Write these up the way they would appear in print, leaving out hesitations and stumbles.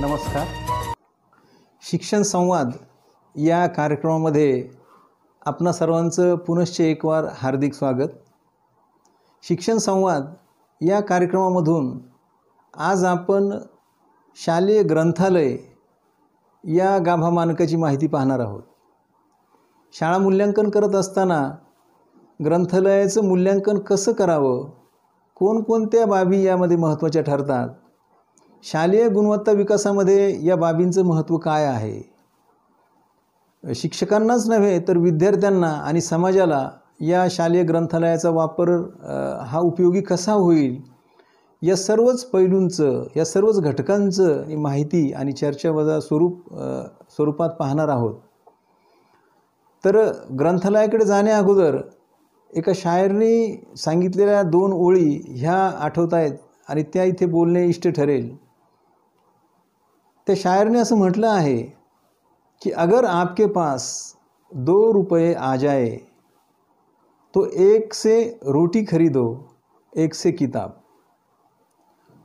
नमस्कार. शिक्षण संवाद या कार्यक्रमामध्ये आपणा सर्वांचं पुनश्च एक वार हार्दिक स्वागत. शिक्षण संवाद या कार्यक्रमामधून आज आपण शालेय ग्रंथालय या गाभा मानकाची माहिती पाहणार आहोत. शाळा मूल्यांकन करत असताना ग्रंथालयाचं मूल्यांकन कसं करावं, कोणकोणत्या बाबी यामध्ये महत्त्वाच्या ठरतात, शालेय गुणवत्ता विकासामध्ये या बाबींचं महत्त्व काय आहे, शिक्षकांनाच नव्हे तर विद्यार्थ्यांना आणि समाजाला या शालेय ग्रंथालयाचा वापर हा उपयोगी कसा होईल, या सर्वच पैलूंचं, या सर्वच घटकांचं माहिती आणि चर्चावजा स्वरूपात पाहणार आहोत. तर ग्रंथालयाकडे जाण्या अगोदर एका शायरनी सांगितलेल्या 2 ओळी ह्या आठवत आहेत आणि त्या इथे बोलणे इष्ट ठरेल. त्या शायरने असं म्हटलं आहे कि अगर आपके पास 2 रुपये आ जाए तो एक से रोटी खरीदो, एक से किताब.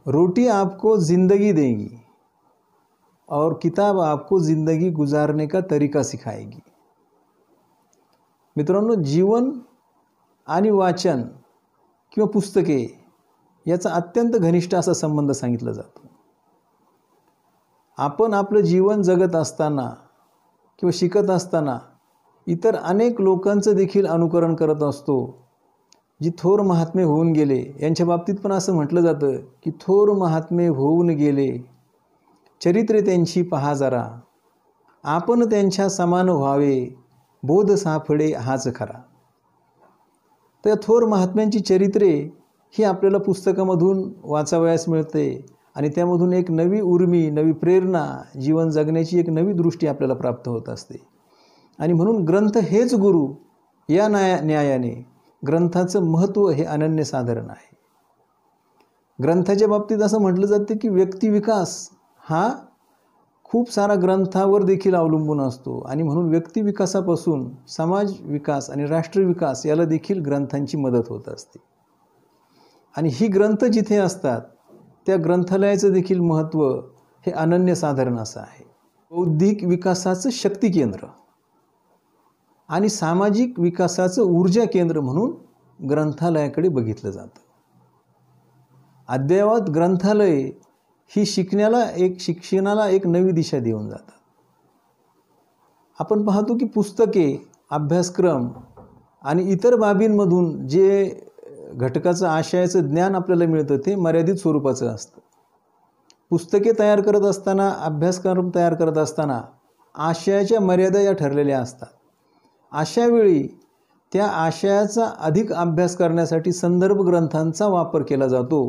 रोटी आपको ज़िंदगी देगी और किताब आपको ज़िंदगी गुजारने का तरीका सिखाएगी. मित्रांनो, जीवन आणि वाचन किंवा पुस्तके याचा अत्यंत घनिष्ठ असा संबंध सांगितला जातो. आपण आपलं जीवन जगत असताना किंवा शिकत असताना इतर अनेक लोकांचं देखील अनुकरण करत असतो, जी थोर महात्मे होऊन गेले. यांच्या बाबतीत पण असं म्हटलं जातं की थोर महात्मे होऊन गेले, चरित्रे त्यांची पहा जरा, आपण त्यांच्या समान व्हावे, बोध सापडे हाच खरा. तर थोर महात्म्यांची चरित्रे ही आपल्याला पुस्तकामधून वाचावयास मिळते आणि त्यामधून एक नवी उर्मी, नवी प्रेरणा, जीवन जगण्याची एक नवी दृष्टी आपल्याला प्राप्त होत असते. आणि म्हणून ग्रंथ हेच गुरु या न्यायाने ग्रंथाचं महत्त्व हे अनन्यसाधारण आहे. ग्रंथाच्या बाबतीत असं म्हटलं जातं की व्यक्तिविकास हा खूप सारा ग्रंथावर देखील अवलंबून असतो आणि म्हणून व्यक्तिविकासापासून समाज विकास आणि राष्ट्रविकास याला देखील ग्रंथांची मदत होत असते. आणि ही ग्रंथ जिथे असतात त्या ग्रंथालयाचं देखील महत्त्व हे अनन्यसाधारण असं आहे. बौद्धिक विकासाचं शक्ती केंद्र आणि सामाजिक विकासाचं ऊर्जा केंद्र म्हणून ग्रंथालयाकडे बघितलं जातं. अद्ययावत ग्रंथालय ही शिक्षणाला एक नवी दिशा देऊन जातात. आपण पाहतो की पुस्तके, अभ्यासक्रम आणि इतर बाबींमधून जे घटकाचं आशयाचं ज्ञान आपल्याला मिळतं ते मर्यादित स्वरूपाचं असतं. पुस्तके तयार करत असताना, अभ्यासक्रम तयार करत असताना आशयाच्या मर्यादा या ठरलेल्या असतात. अशावेळी त्या आशयाचा अधिक अभ्यास करण्यासाठी संदर्भ ग्रंथांचा वापर केला जातो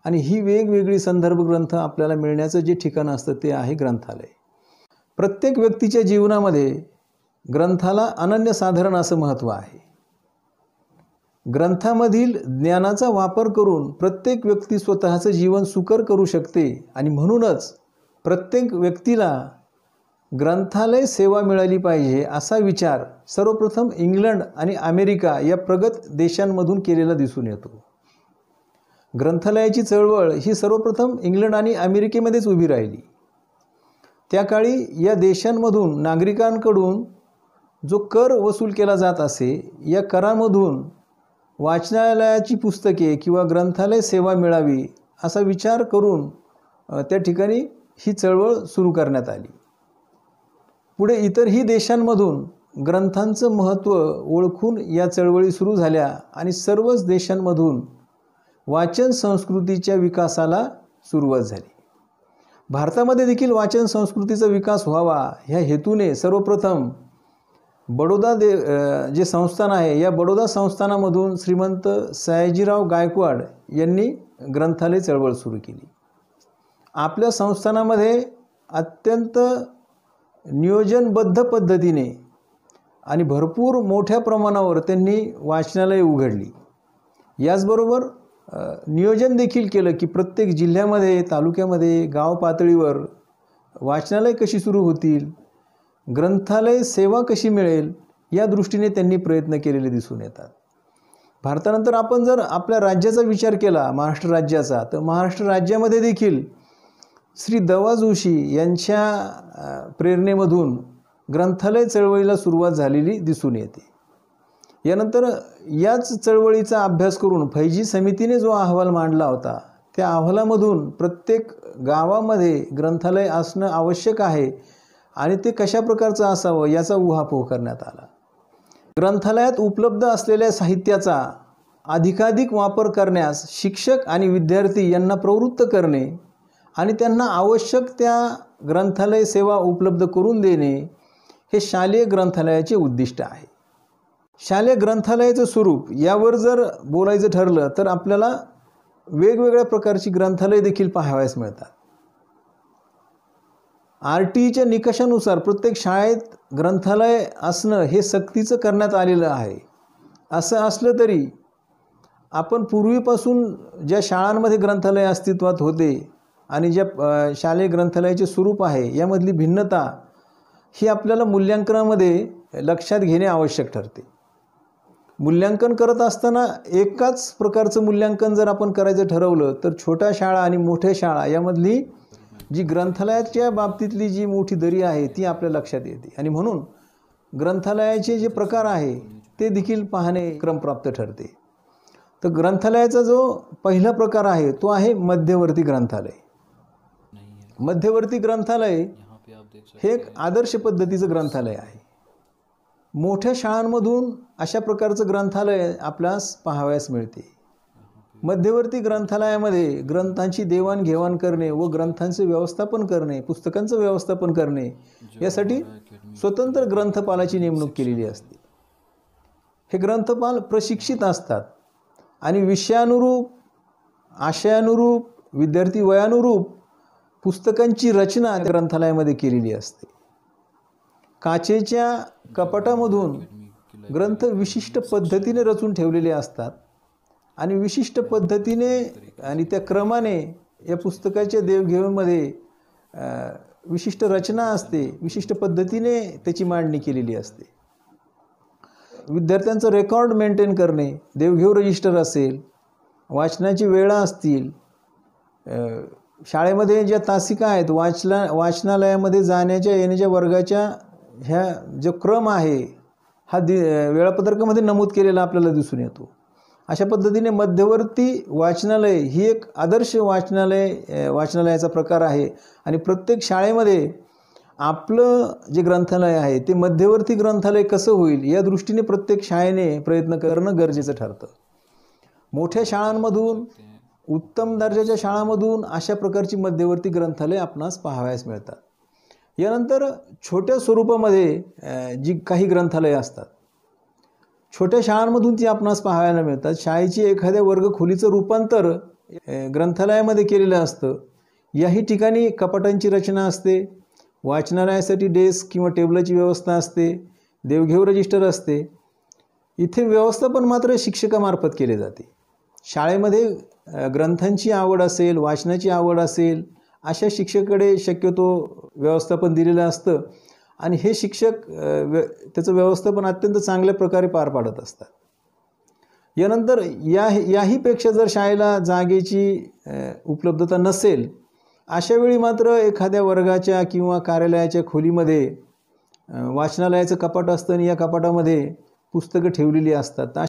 आणि ही वेगवेगळी संदर्भ ग्रंथ आपल्याला मिळण्याचं जे ठिकाण असतं ते आहे ग्रंथालय. प्रत्येक व्यक्तीच्या जीवनामध्ये ग्रंथाला अनन्यसाधारण असं महत्त्व आहे. ग्रंथामधील ज्ञानाचा वापर करून प्रत्येक व्यक्ती स्वतःचं जीवन सुकर करू शकते आणि म्हणूनच प्रत्येक व्यक्तीला ग्रंथालय सेवा मिळाली पाहिजे असा विचार सर्वप्रथम इंग्लंड आणि अमेरिका या प्रगत देशांमधून केलेला दिसून येतो. ग्रंथालयाची चळवळ ही सर्वप्रथम इंग्लंड आणि अमेरिकेमध्येच उभी राहिली. त्या काळी या देशांमधून नागरिकांकडून जो कर वसूल केला जात असे, या करामधून वाचनालयाची पुस्तके किंवा ग्रंथालय सेवा मिळावी असा विचार करून त्या ठिकाणी ही चळवळ सुरू करण्यात आली. पुढे इतरही देशांमधून ग्रंथांचं महत्त्व ओळखून या चळवळी सुरू झाल्या आणि सर्वच देशांमधून वाचन संस्कृतीच्या विकासाला सुरुवात झाली. भारतामध्ये देखील वाचन संस्कृतीचा विकास व्हावा ह्या हेतूने सर्वप्रथम बडोदा जे संस्थान आहे, या बडोदा संस्थानामधून श्रीमंत सयाजीराव गायकवाड यांनी ग्रंथालय चळवळ सुरू केली. आपल्या संस्थानामध्ये अत्यंत नियोजनबद्ध पद्धतीने आणि भरपूर मोठ्या प्रमाणावर त्यांनी वाचनालय उघडली. याचबरोबर नियोजन देखील केलं की प्रत्येक जिल्ह्यामध्ये, तालुक्यामध्ये, गाव पातळीवर वाचनालय कशी सुरू होतील, ग्रंथालय सेवा कशी मिळेल या दृष्टीने त्यांनी प्रयत्न केलेले दिसून येतात. भारतानंतर आपण जर आपल्या राज्याचा विचार केला, महाराष्ट्र राज्याचा, तर महाराष्ट्र राज्यामध्ये देखील श्री द वा जोशी यांच्या प्रेरणेमधून ग्रंथालय चळवळीला सुरुवात झालेली दिसून येते. यानंतर याच चळवळीचा अभ्यास करून फैजी समितीने जो अहवाल मांडला होता त्या अहवालामधून प्रत्येक गावामध्ये ग्रंथालय असणं आवश्यक आहे आणि ते कशा प्रकारचं असावं याचा उहापोह करण्यात आला. ग्रंथालयात उपलब्ध असलेल्या साहित्याचा अधिकाधिक वापर करण्यास शिक्षक आणि विद्यार्थी यांना प्रवृत्त करणे आणि त्यांना आवश्यक त्या ग्रंथालय सेवा उपलब्ध करून देणे हे शालेय ग्रंथालयाचे उद्दिष्ट आहे. शालेय ग्रंथालयाचं स्वरूप यावर जर बोलायचं ठरलं तर आपल्याला वेगवेगळ्या प्रकारची ग्रंथालय देखील पाहावयास मिळतात. RTEच्या निकषानुसार प्रत्येक शाळेत ग्रंथालय असणं हे सक्तीचं करण्यात आलेलं आहे. असं असलं तरी आपण पूर्वीपासून ज्या शाळांमध्ये ग्रंथालय अस्तित्वात होते आणि ज्या शालेय ग्रंथालयाचे स्वरूप आहे यामधली भिन्नता ही आपल्याला मूल्यांकनामध्ये लक्षात घेणे आवश्यक ठरते. मूल्यांकन करत असताना एकाच प्रकारचं मूल्यांकन जर आपण करायचं ठरवलं तर छोट्या शाळा आणि मोठ्या शाळा यामधली जी ग्रंथालयाच्या बाबतीतली जी मोठी दरी आहे ती आपल्या लक्षात येते आणि म्हणून ग्रंथालयाचे जे प्रकार आहे ते देखील पाहणे क्रमप्राप्त ठरते. तर ग्रंथालयाचा जो पहिला प्रकार आहे तो आहे मध्यवर्ती ग्रंथालय. मध्यवर्ती ग्रंथालय हे एक आदर्श पद्धतीचं ग्रंथालय आहे. मोठ्या शाळांमधून अशा प्रकारचं ग्रंथालय आपल्यास पाहावयास मिळते. मध्यवर्ती ग्रंथालयामध्ये ग्रंथांची देवाणघेवाण करणे व ग्रंथांचे व्यवस्थापन करणे, पुस्तकांचं व्यवस्थापन करणे यासाठी स्वतंत्र ग्रंथपालाची नेमणूक केलेली असते. हे ग्रंथपाल प्रशिक्षित असतात आणि विषयानुरूप, आशयानुरूप, विद्यार्थी वयानुरूप पुस्तकांची रचना त्या ग्रंथालयामध्ये केलेली असते. काचेच्या कपाटामधून ग्रंथ विशिष्ट पद्धतीने रचून ठेवलेले असतात आणि विशिष्ट पद्धतीने आणि त्या क्रमाने या पुस्तकाच्या देवघेवीमध्ये विशिष्ट रचना असते, विशिष्ट पद्धतीने त्याची मांडणी केलेली असते. विद्यार्थ्यांचं रेकॉर्ड मेंटेन करणे, देवघेव रजिस्टर असेल, वाचनाची वेळा असतील, शाळेमध्ये ज्या तासिका आहेत, वाचनालयामध्ये जाण्याच्या येण्याच्या वर्गाच्या ह्या जो क्रम आहे हा वेळापत्रकामध्ये नमूद केलेला आपल्याला दिसून येतो. अशा पद्धतीने मध्यवर्ती वाचनालय ही एक आदर्श वाचनालयाचा प्रकार आहे आणि प्रत्येक शाळेमध्ये आपलं जे ग्रंथालय आहे ते मध्यवर्ती ग्रंथालय कसं होईल या दृष्टीने प्रत्येक शाळेने प्रयत्न करणं गरजेचं ठरतं. मोठ्या शाळांमधून, उत्तम दर्जाच्या शाळांमधून अशा प्रकारची मध्यवर्ती ग्रंथालय आपणास पाहावयास मिळतात. यानंतर छोट्या स्वरूपामध्ये जी काही ग्रंथालये असतात, छोट्या शाळांमधून ती आपणास पाहायला मिळतात. शाळेची एखाद्या वर्गखोलीचं रूपांतर ग्रंथालयामध्ये केलेलं असतं. याही ठिकाणी कपाटांची रचना असते, वाचनालयासाठी डेस्क किंवा टेबलाची व्यवस्था असते, देवघेव रजिस्टर असते. इथे व्यवस्थापन मात्र शिक्षकामार्फत केले जाते. शाळेमध्ये ग्रंथांची आवड असेल, वाचनाची आवड असेल अशा शिक्षकाकडे शक्यतो व्यवस्थापन दिलेलं असतं आणि हे शिक्षक त्याचं व्यवस्थापन अत्यंत चांगल्या प्रकारे पार पाडत असतात. यानंतर याहीपेक्षा जर शाळेला जागेची उपलब्धता नसेल अशा वेळी मात्र एखाद्या वर्गाच्या किंवा कार्यालयाच्या खोलीमध्ये वाचनालयाचं कपाट असतं आणि या कपाटामध्ये पुस्तकं ठेवलेली असतात.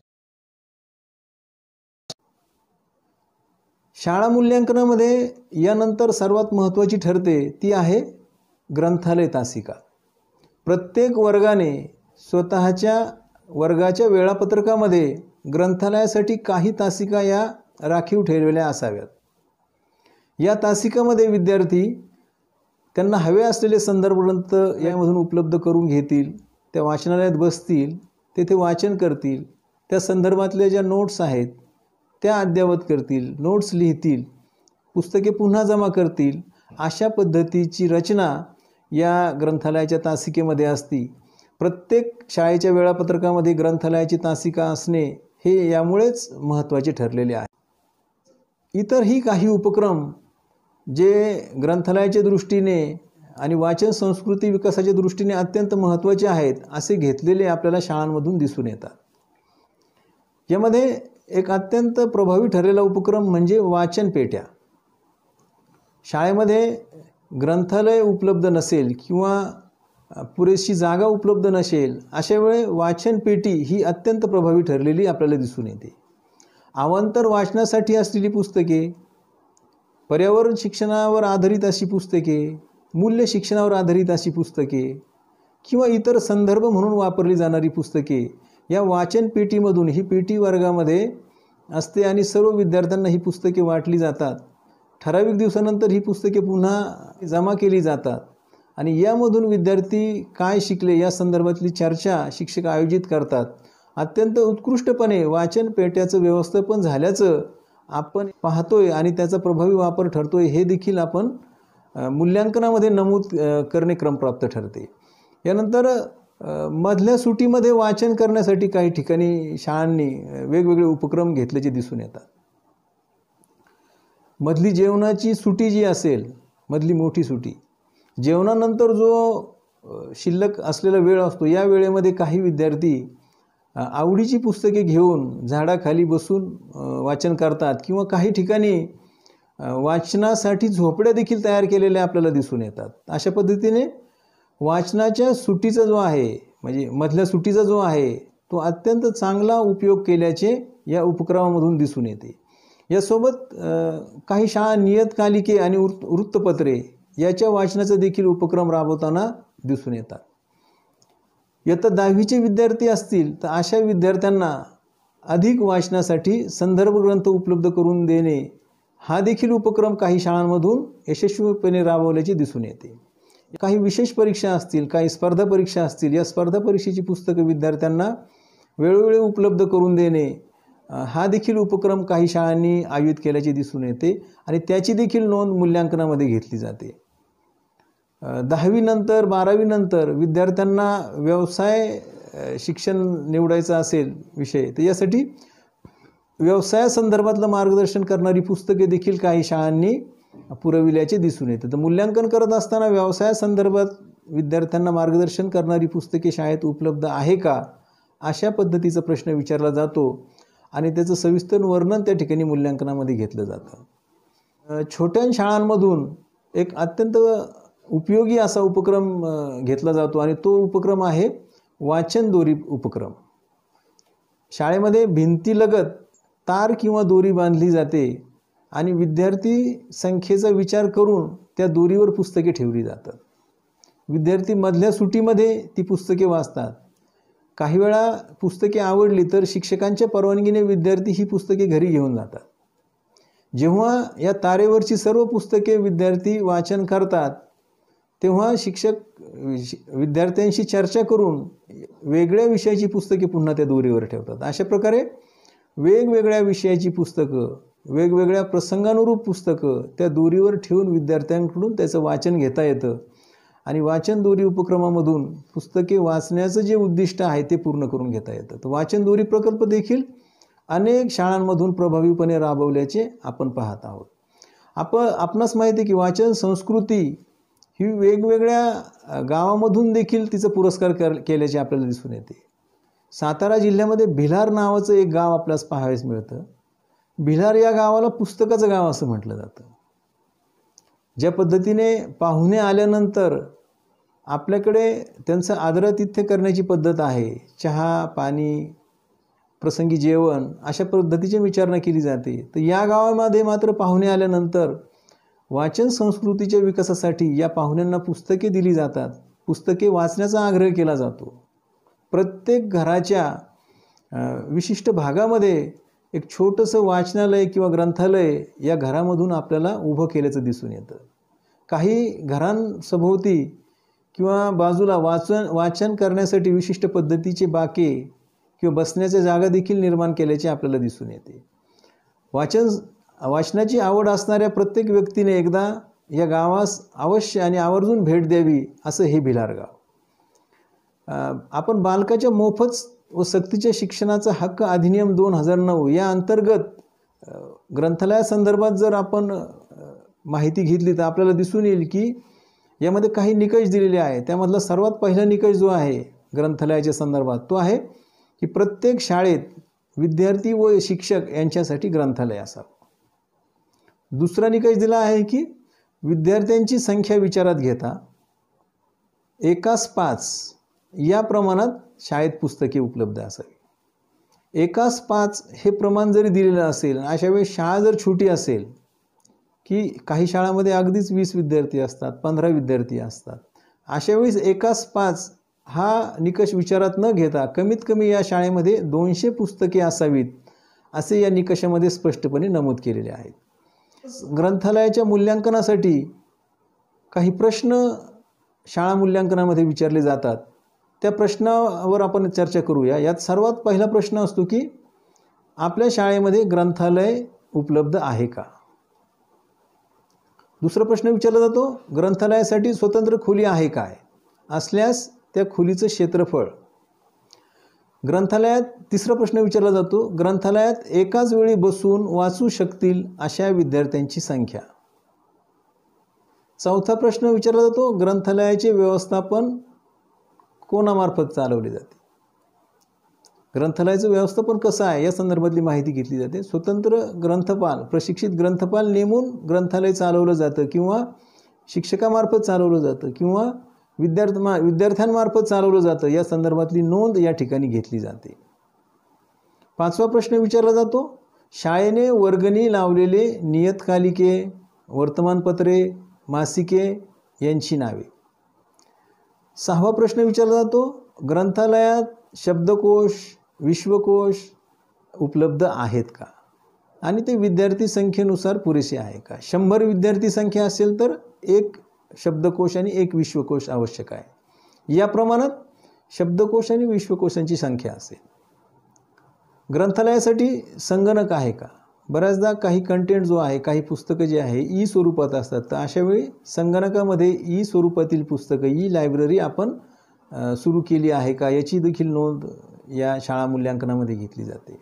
शाळा मूल्यांकनामध्ये यानंतर सर्वात महत्त्वाची ठरते ती आहे ग्रंथालय तासिका. प्रत्येक वर्गाने स्वतःच्या वर्गाच्या वेळापत्रकामध्ये ग्रंथालयासाठी काही तासिका या राखीव ठेवलेल्या असाव्यात. या तासिकामध्ये विद्यार्थी त्यांना हवे असलेले संदर्भ ग्रंथ यामधून उपलब्ध करून घेतील, त्या वाचनालयात बसतील, तेथे वाचन करतील, त्या संदर्भातल्या ज्या नोट्स आहेत त्या अद्ययावत करतील, नोट्स लिहितील, पुस्तके पुन्हा जमा करतील. अशा पद्धतीची रचना या ग्रंथालयाच्या तासिकेमध्ये असती. प्रत्येक शाळेच्या वेळापत्रकामध्ये ग्रंथालयाची तासिका असणे हे यामुळेच महत्त्वाचे ठरलेले आहे. इतरही काही उपक्रम जे ग्रंथालयाच्या दृष्टीने आणि वाचन संस्कृती विकासाच्या दृष्टीने अत्यंत महत्त्वाचे आहेत असे घेतलेले आपल्याला शाळांमधून दिसून येतात. यामध्ये एक अत्यंत प्रभावी ठरलेला उपक्रम म्हणजे वाचन पेट्या. शाळेमध्ये ग्रंथालय उपलब्ध नसेल किंवा पुरेशी जागा उपलब्ध नसेल, अशा वेळी वाचन पेटी ही अत्यंत प्रभावी ठरलेली आपल्याला दिसून येते. अवांतर वाचनासाठी असलेली पुस्तके, पर्यावरण शिक्षणावर आधारित अशी पुस्तके, मूल्य शिक्षणावर आधारित अशी पुस्तके किंवा इतर संदर्भ म्हणून वापरली जाणारी पुस्तके या वाचन पेटीमधून, ही पेटी वर्गामध्ये असते आणि सर्व विद्यार्थ्यांना ही पुस्तके वाटली जातात. ठराविक दिवसानंतर ही पुस्तके पुन्हा जमा केली जातात आणि यामधून विद्यार्थी काय शिकले या संदर्भातली चर्चा शिक्षक आयोजित करतात. अत्यंत उत्कृष्टपणे वाचन पेट्याचं व्यवस्थापन झाल्याचं आपण पाहतोय आणि त्याचा प्रभावी वापर ठरतोय हे देखील आपण मूल्यांकनामध्ये नमूद करणे क्रमप्राप्त ठरते. यानंतर मधल्या सुटीमध्ये वाचन करण्यासाठी काही ठिकाणी शाळांनी वेगवेगळे उपक्रम घेतल्याचे दिसून येतात. मधली जेवणाची सुटी जी असेल, मधली मोठी सुटी, जेवणानंतर जो शिल्लक असलेला वेळ असतो, या वेळेमध्ये काही विद्यार्थी आवडीची पुस्तके घेऊन झाडाखाली बसून वाचन करतात किंवा काही ठिकाणी वाचनासाठी झोपड्या देखील तयार केलेल्या आपल्याला दिसून येतात. अशा पद्धतीने वाचनाच्या सुटीचा जो आहे, म्हणजे मधल्या सुटीचा जो आहे, तो अत्यंत चांगला उपयोग केल्याचे या उपक्रमामधून दिसून येते. यासोबत काही शाळा नियतकालिके आणि वृत्तपत्रे याच्या वाचनाचा देखील उपक्रम राबवताना दिसून येतात. इयत्ता 10वीचे विद्यार्थी असतील तर अशा विद्यार्थ्यांना अधिक वाचनासाठी संदर्भ ग्रंथ उपलब्ध करून देणे हा देखील उपक्रम काही शाळांमधून यशस्वीपणे राबवल्याचे दिसून येते. काही विशेष परीक्षा असतील, काही स्पर्धा परीक्षा असतील, या स्पर्धा परीक्षेची पुस्तकं विद्यार्थ्यांना वेळोवेळी उपलब्ध करून देणे हा देखील उपक्रम काही शाळांनी आयोजित केल्याचे दिसून येते आणि त्याची देखील नोंद मूल्यांकनामध्ये घेतली जाते. 10वी नंतर 12वी नंतर विद्यार्थ्यांना व्यवसाय शिक्षण निवडायचं असेल विषय, तर यासाठी व्यवसायासंदर्भातलं मार्गदर्शन करणारी पुस्तके देखील काही शाळांनी पुरविल्याचे दिसून येते. तर मूल्यांकन करत असताना व्यवसायासंदर्भात विद्यार्थ्यांना मार्गदर्शन करणारी पुस्तके शाळेत उपलब्ध आहे का, अशा पद्धतीचा प्रश्न विचारला जातो आणि त्याचं सविस्तर वर्णन त्या ठिकाणी मूल्यांकनामध्ये घेतलं जातं. छोट्या शाळांमधून एक अत्यंत उपयोगी असा उपक्रम घेतला जातो आणि तो उपक्रम आहे वाचन दोरी उपक्रम. शाळेमध्ये भिंतीलगत तार किंवा दोरी बांधली जाते आणि विद्यार्थी संख्येचा विचार करून त्या दोरीवर पुस्तके ठेवली जातात. विद्यार्थी मधल्या सुटीमध्ये ती पुस्तके वाचतात. काही वेळा पुस्तके आवडली तर शिक्षकांच्या परवानगीने विद्यार्थी ही पुस्तके घरी घेऊन जातात. जेव्हा या तारेवरची सर्व पुस्तके विद्यार्थी वाचन करतात तेव्हा शिक्षक विद्यार्थ्यांशी चर्चा करून वेगळ्या विषयाची पुस्तके पुन्हा त्या दोरीवर ठेवतात. अशा प्रकारे वेगवेगळ्या विषयाची पुस्तकं, वेगवेगळ्या प्रसंगानुरूप पुस्तकं त्या दोरीवर ठेवून विद्यार्थ्यांकडून त्याचं वाचन घेता येतं आणि वाचन दोरी उपक्रमामधून पुस्तके वाचण्याचं जे उद्दिष्ट आहे ते पूर्ण करून घेता येतं. तर वाचन दोरी प्रकल्प देखील अनेक शाळांमधून प्रभावीपणे राबवल्याचे आपण पाहत आहोत. आपणास माहिती आहे की वाचन संस्कृती ही वेगवेगळ्या गावामधून देखील तिचं पुरस्कार केल्याचे आपल्याला दिसून येते. सातारा जिल्ह्यामध्ये भिलार नावाचं एक गाव आपल्यास पाहावयास मिळतं. भिलार या गावाला पुस्तकाचं गाव असं म्हटलं जातं. ज्या पद्धतीने पाहुणे आल्यानंतर आपल्याकडे त्यांचं आदरातिथ्य करण्याची पद्धत आहे, चहा पाणी प्रसंगी जेवण अशा पद्धतीची विचारणा केली जाते, तर या गावामध्ये मात्र पाहुणे आल्यानंतर वाचन संस्कृतीच्या विकासासाठी या पाहुण्यांना पुस्तके दिली जातात. पुस्तके वाचण्याचा आग्रह केला जातो. प्रत्येक घराच्या विशिष्ट भागामध्ये एक छोटंसं वाचनालय किंवा ग्रंथालय या घरामधून आपल्याला उभं केल्याचं दिसून येतं. काही घरांसभोवती किंवा बाजूला वाचन करण्यासाठी विशिष्ट पद्धतीचे बाके किंवा बसण्याच्या जागा देखील निर्माण केल्याचे आपल्याला दिसून येते. वाचनाची आवड असणाऱ्या प्रत्येक व्यक्तीने एकदा या गावास अवश्य आणि आवर्जून भेट द्यावी असं हे भिलार गाव. आपण बालकाच्या मोफत व सक्तीच्या शिक्षणाचा हक्क अधिनियम 2009 या अंतर्गत ग्रंथालयासंदर्भात जर आपण माहिती घेतली तर आपल्याला दिसून येईल की यामध्ये काही निकष दिलेले आहे. त्यामधला सर्वात पहिला निकष जो आहे ग्रंथालयाच्या संदर्भात तो आहे की प्रत्येक शाळेत विद्यार्थी व शिक्षक यांच्यासाठी ग्रंथालय असावं. दुसरा निकष दिला आहे की विद्यार्थ्यांची संख्या विचारात घेता 1:5 या प्रमाणात शाळेत पुस्तके उपलब्ध असावी. 1:5 हे प्रमाण जरी दिलेलं असेल, अशा वेळेस शाळा जर छोटी असेल की काही शाळांमध्ये अगदीच 20 विद्यार्थी असतात, 15 विद्यार्थी असतात, अशा वेळेस 1:5 हा निकष विचारात न घेता कमीत कमी या शाळेमध्ये 200 पुस्तके असावीत असे या निकषामध्ये स्पष्टपणे नमूद केलेले आहेत. ग्रंथालयाच्या मूल्यांकनासाठी काही प्रश्न शाळा मूल्यांकनामध्ये विचारले जातात. त्या प्रश्नावर आपण चर्चा करूया. यात सर्वात पहिला प्रश्न असतो की आपल्या शाळेमध्ये ग्रंथालय उपलब्ध आहे का? दुसरा प्रश्न विचारला जातो, ग्रंथालयासाठी स्वतंत्र खोली आहे काय? असल्यास त्या खोलीचं क्षेत्रफळ. ग्रंथालयात तिसरा प्रश्न विचारला जातो, ग्रंथालयात एकाच वेळी बसून वाचू शकतील अशा विद्यार्थ्यांची संख्या. चौथा प्रश्न विचारला जातो, ग्रंथालयाचे व्यवस्थापन कोणामार्फत चालवले जाते? ग्रंथालयाचं व्यवस्थापन कसं आहे या संदर्भातली माहिती घेतली जाते. स्वतंत्र ग्रंथपाल, प्रशिक्षित ग्रंथपाल नेमून ग्रंथालय चालवलं जातं किंवा शिक्षकामार्फत चालवलं जातं किंवा विद्यार्थ्यांमार्फत चालवलं जातं या संदर्भातली नोंद या ठिकाणी घेतली जाते. पाचवा प्रश्न विचारला जातो, शाळेने वर्गणी लावलेले नियतकालिके, वर्तमानपत्रे, मासिके यांची नावे. सहावा प्रश्न विचारला जातो, ग्रंथालयात शब्दकोश, विश्वकोश उपलब्ध आहेत का आणि ते विद्यार्थी संख्येनुसार पुरेसे आहे का? 100 विद्यार्थी संख्या असेल तर 1 शब्दकोश आणि 1 विश्वकोश आवश्यक आहे. या प्रमाणात शब्दकोश आणि विश्वकोशांची संख्या असेल. ग्रंथालयासाठी संगणक आहे का? बऱ्याचदा काही कंटेंट जो आहे, काही पुस्तकं जे आहे ई स्वरूपात असतात, तर अशावेळी संगणकामध्ये ई स्वरूपातील पुस्तकं, ई लायब्ररी आपण सुरू केली आहे का याची देखील नोंद या शाळा मूल्यांकनामध्ये घेतली जाते.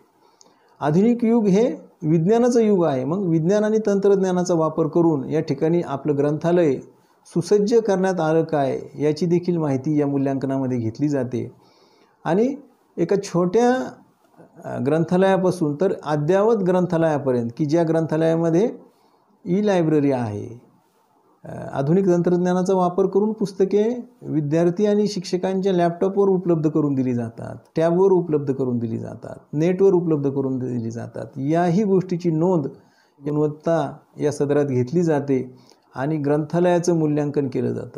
आधुनिक युग हे विज्ञानाचं युग आहे. मग विज्ञान आणि तंत्रज्ञानाचा वापर करून या ठिकाणी आपलं ग्रंथालय सुसज्ज करण्यात आलं काय याची देखील माहिती या मूल्यांकनामध्ये घेतली जाते. आणि एका छोट्या ग्रंथालयापासून तर अद्ययावत ग्रंथालयापर्यंत की ज्या ग्रंथालयामध्ये ई लायब्ररी आहे, आधुनिक तंत्रज्ञानाचा वापर करून पुस्तके विद्यार्थी आणि शिक्षकांच्या लॅपटॉपवर उपलब्ध करून दिली जातात, टॅबवर उपलब्ध करून दिली जातात, नेटवर उपलब्ध करून दिली जातात. याही गोष्टीची नोंद गुणवत्ता या सदरात घेतली जाते आणि ग्रंथालयाचं मूल्यांकन केलं जातं.